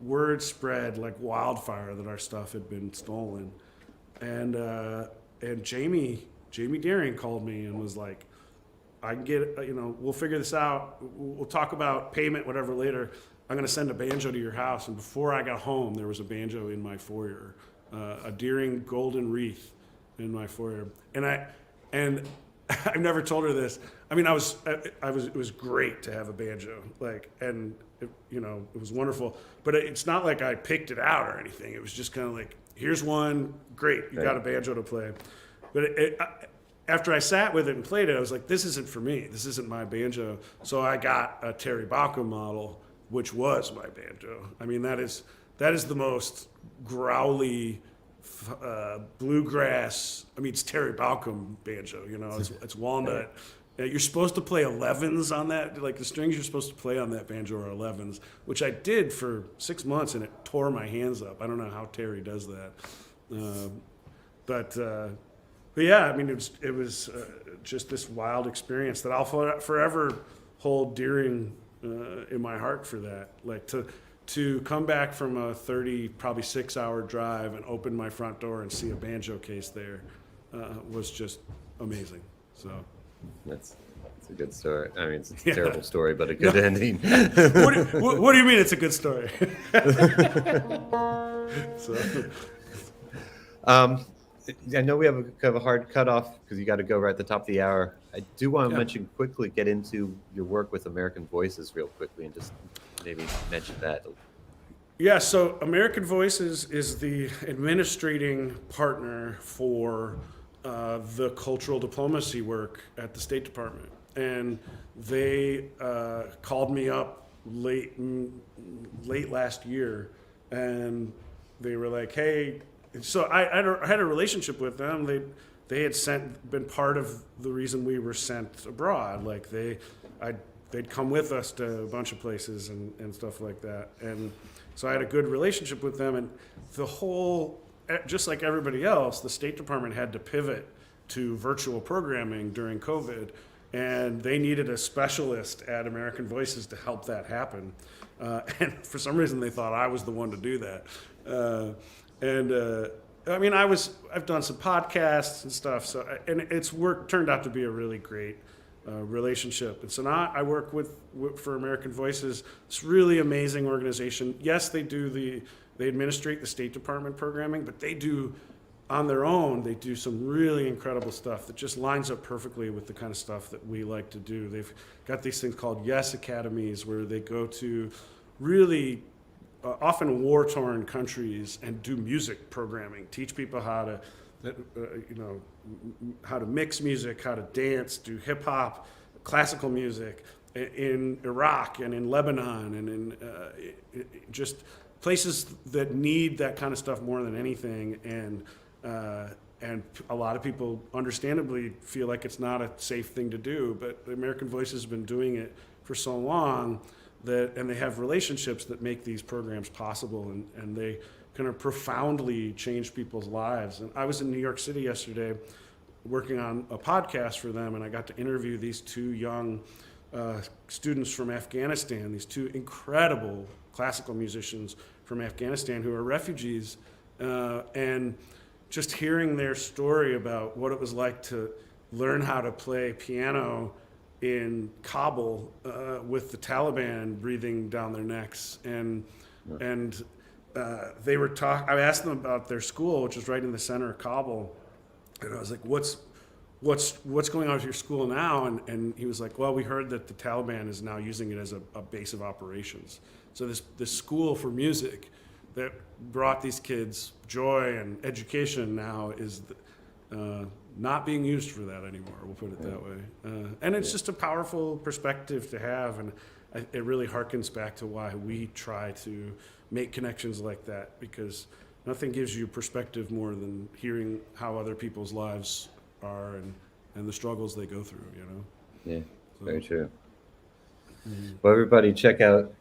word spread like wildfire that our stuff had been stolen. And Jamie Deering called me and was like, "I can get it, we'll figure this out. We'll talk about payment, whatever, later. I'm going to send a banjo to your house." And before I got home, there was a banjo in my foyer, a Deering golden wreath in my foyer. And I've never told her this. I mean, it was great to have a banjo, it was wonderful. But it's not like I picked it out or anything. It was just kind of like, here's one, great, you got a banjo to play. But after I sat with it and played it, I was like, this isn't for me. This isn't my banjo. So I got a Terry Baucom model, which was my banjo. I mean, that is the most growly bluegrass. I mean, it's Terry Baucom banjo. It's walnut. You're supposed to play 11s on that. Like, the strings you're supposed to play on that banjo are 11s, which I did for 6 months, and it tore my hands up. I don't know how Terry does that. But yeah, I mean, it was just this wild experience that I'll forever hold Deering in my heart for that. Like, to come back from a probably 6-hour drive and open my front door and see a banjo case there was just amazing. So That's a good story. I mean, it's a terrible story, but a good ending. What do you mean it's a good story? I know we have a kind of a hard cutoff because you got to go right at the top of the hour. I do want to Yeah. get into your work with American Voices real quickly and just maybe mention that. Yeah, so American Voices is the administrating partner for the cultural diplomacy work at the State Department. And they called me up late last year, and they were like, "Hey," so I had a relationship with them. They had been part of the reason we were sent abroad. Like they'd come with us to a bunch of places and stuff like that. And so I had a good relationship with them, and the whole, just like everybody else, the State Department had to pivot to virtual programming during COVID, and they needed a specialist at American Voices to help that happen. And for some reason, they thought I was the one to do that. I mean, I've done some podcasts and stuff, and it's turned out to be a really great relationship. And so now I work for American Voices, this really amazing organization. Yes, they administrate the State Department programming, but they do, on their own, they do some really incredible stuff that just lines up perfectly with the kind of stuff that we like to do. They've got these things called Yes Academies, where they go to really often war-torn countries and do music programming, teach people how to mix music, how to dance, do hip hop, classical music in Iraq and in Lebanon and in just places that need that kind of stuff more than anything. And a lot of people understandably feel like it's not a safe thing to do, but the American Voice has been doing it for so long and they have relationships that make these programs possible, and they kind of profoundly change people's lives. And I was in New York City yesterday working on a podcast for them, and I got to interview these two young students from Afghanistan, these two incredible classical musicians from Afghanistan who are refugees, and just hearing their story about what it was like to learn how to play piano in Kabul with the Taliban breathing down their necks. And they were I asked them about their school, which is right in the center of Kabul. And I was like, what's going on with your school now? And he was like, well, we heard that the Taliban is now using it as a base of operations. So this school for music that brought these kids joy and education now is not being used for that anymore, we'll put it that way. And it's just a powerful perspective to have, and it really harkens back to why we try to make connections like that, because nothing gives you perspective more than hearing how other people's lives are and the struggles they go through, you know? Yeah, very true. Well, everybody check out,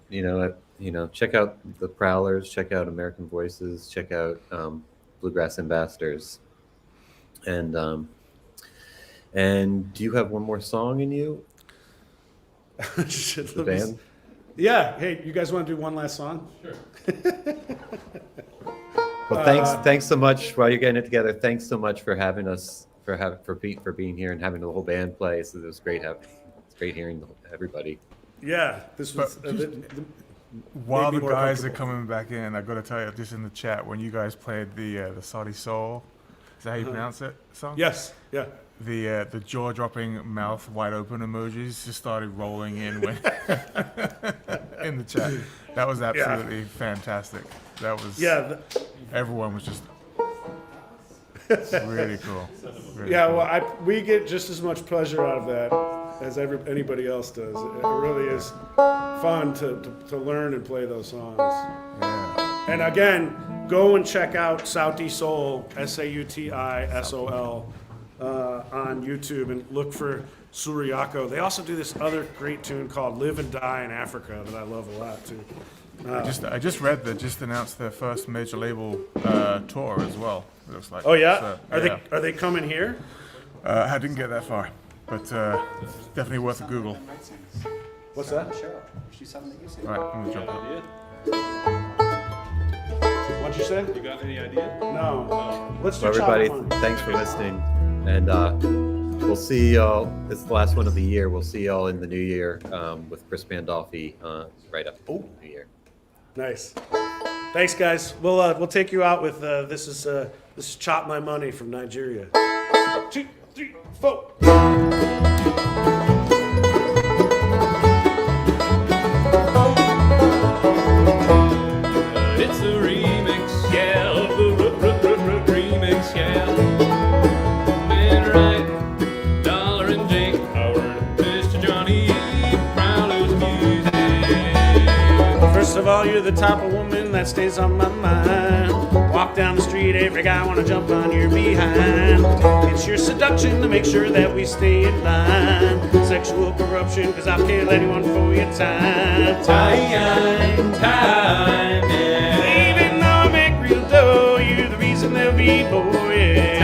check out the Prowlers, check out American Voices, check out Bluegrass Ambassadors. And do you have one more song in you? Shit, The band? Yeah. Hey, you guys want to do one last song? Sure. Well, thanks so much while you're getting it together. Thanks so much for having us, for being here and having the whole band play. So it was great hearing everybody. Yeah, this was. While made the me more guys are comfortable. coming back in, I got to tell you, just in the chat, when you guys played the Saudi Soul, is that how you pronounce it? Song? Yes. Yeah. The jaw-dropping, mouth wide open emojis just started rolling in when in the chat. That was absolutely fantastic. That was everyone was just really cool. Really cool. Well, we get just as much pleasure out of that as anybody else does. It really is fun to learn and play those songs. Yeah. And again, go and check out Sauti Soul, Sautisol, on YouTube, and look for Sura Yako. They also do this other great tune called Live and Die in Africa that I love a lot too. I just read that just announced their first major label tour as well. It looks like. Oh yeah? So, Are they coming here? I didn't get that far, but definitely worth a Google. What's that? All right, I'm gonna jump up. What'd you say? You got any idea? No. Let's do So everybody, Chop One. thanks for listening, and we'll see y'all. This is the last one of the year. We'll see y'all in the new year with Chris Pandolfi right up the new year. Nice. Thanks, guys. We'll take you out with this is This is Chop My Money from Nigeria. 2, 3, 4. It's a remix, yeah. Remix, yeah. Man, Wright, Dollar and Jake Howard, Mr. Johnny Prowlers music. First of all, you're the type of woman that stays on my mind. Walk down the street, every guy wanna jump on your behind. It's your seduction to make sure that we stay in line. Sexual corruption, cause I'll kill anyone for your time. Time, yeah. Even though I make real dough, you're the reason there'll be more, yeah.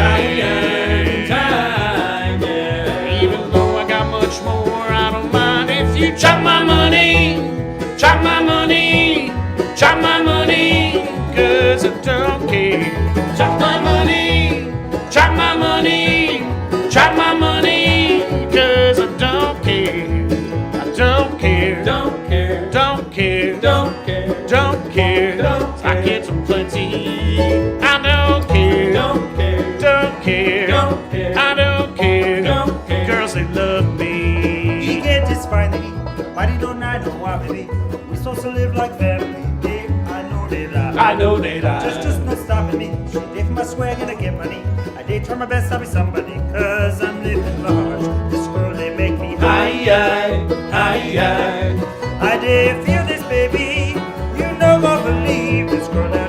Time, yeah. Even though I got much more, I don't mind if you chop my money, chop my money, chop my money, cause I don't care. Chop my money, chop my money, chop my money, cause I don't care. I don't care, Don't care, don't care, don't care, don't care. Don't I care. get some plenty. I don't care, don't care, don't care, Don't care. I don't care. Don't care. Girls, they love me. You get this finally. Why don't I know why, baby? We're supposed to live like family. Yeah, I know they lie. I know they lie. Just not stopping me. She did for my swag and I get money. I did try my best, I'll be somebody. Cause I'm living large. This girl, they make me high. I did feel this, baby. You know I believe this girl now.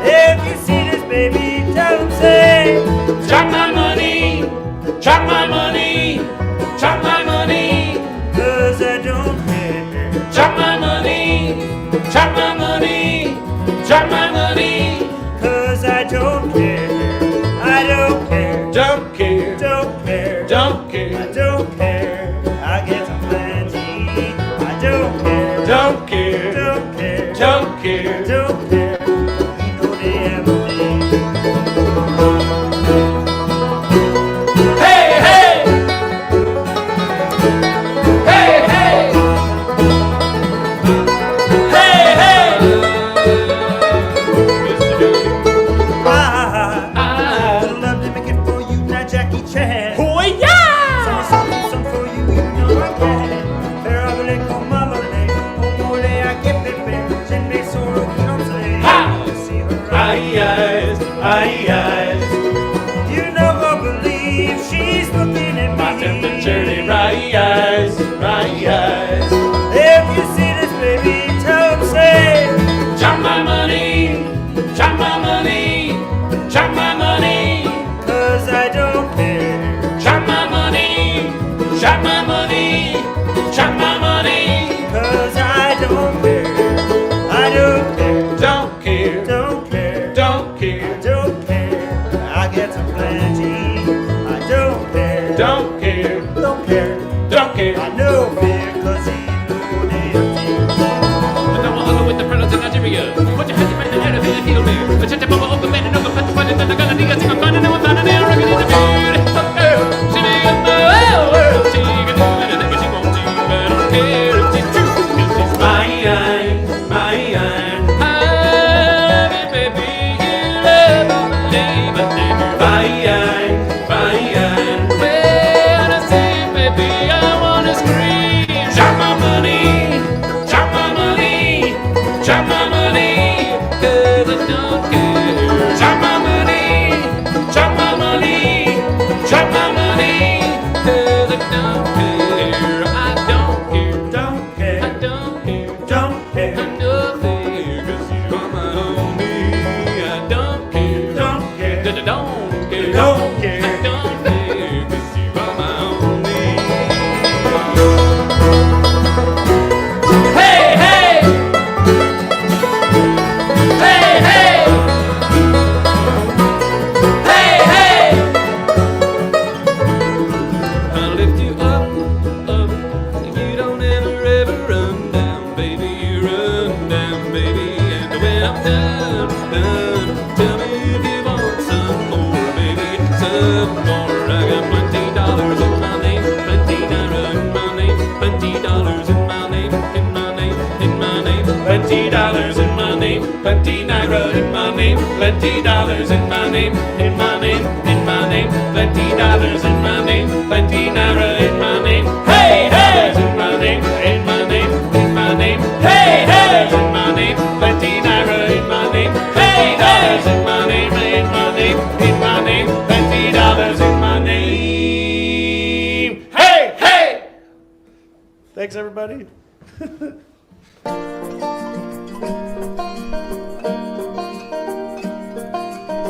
If you see this, baby, tell him, say, Chop my money, chop my money, chop my money, cause I don't care. chop my money, chop my money, chop my money, Cause I don't care. I don't care. don't care, Don't care. don't I care, don't care. I get some plenty. I don't care. don't care, Don't care. don't care. Don't care. You know they have a thing. Hey, hey! Hey, hey! Hey, hey! I would love to make it for you, now Jackie Chan. Oh, yeah! Some for you, you know I can. Ferrabile con malone, como le a que pepe, sin me solo que no sé. Ha! See her Ay, eyes. ay, ay, You never believe she's looking at me. my temperature, they rise, rise. If you see this, baby, tell him, say, Chop my money, chop my money, chop my money, cause I don't care. chop my money, chop my money, chop my money, Cause I don't care. I don't care. don't care, Don't care. don't care, Don't care. I get some plenty. I don't care. don't care, Don't care. don't care. I know fear, cause he know they I don't want to go with the fellas in Nigeria. Put your hands up in the air if you feel me. But shut your bubble open, man, and no go put the fun in the gun. And you got to go find it, and we're finding it. Rockin' in the beard. She may get the whole world. She can do anything she wants to. But I don't care if she's true. 'Cause she's mine. Hey, baby, you love me, but then you're mine. When I say, baby, I wanna scream. Chop my money, chop my money, chop my money, 'Cause I don't care. chop my money, chop my money, chop my money, 'Cause I don't care. I don't care. don't I care. don't care. Don't I care. know fear, 'cause you are my homie. I don't care. Don't care. I don't care. Don't care. I don't care, 'cause you are my homie. hey, hey, hey, hey, hey, hey. I'll lift you up. You don't ever run down, baby. You run down, baby. And when I'm done, tell me if you want some more, baby. Some more. I got $20 in my name, $20 in my name, $20 in my name, in my name, in my name, $20 in my name, $20 in my name. $20 in my name, in my name, in my name. $20 in my name, 20 naira in my name. Hey, hey, in my name, in my name, in my name. Hey, hey, in my name, 20 naira in my name. Hey, hey, in my name, in my name, in my name. $20 in my name. Hey, hey. Thanks, everybody.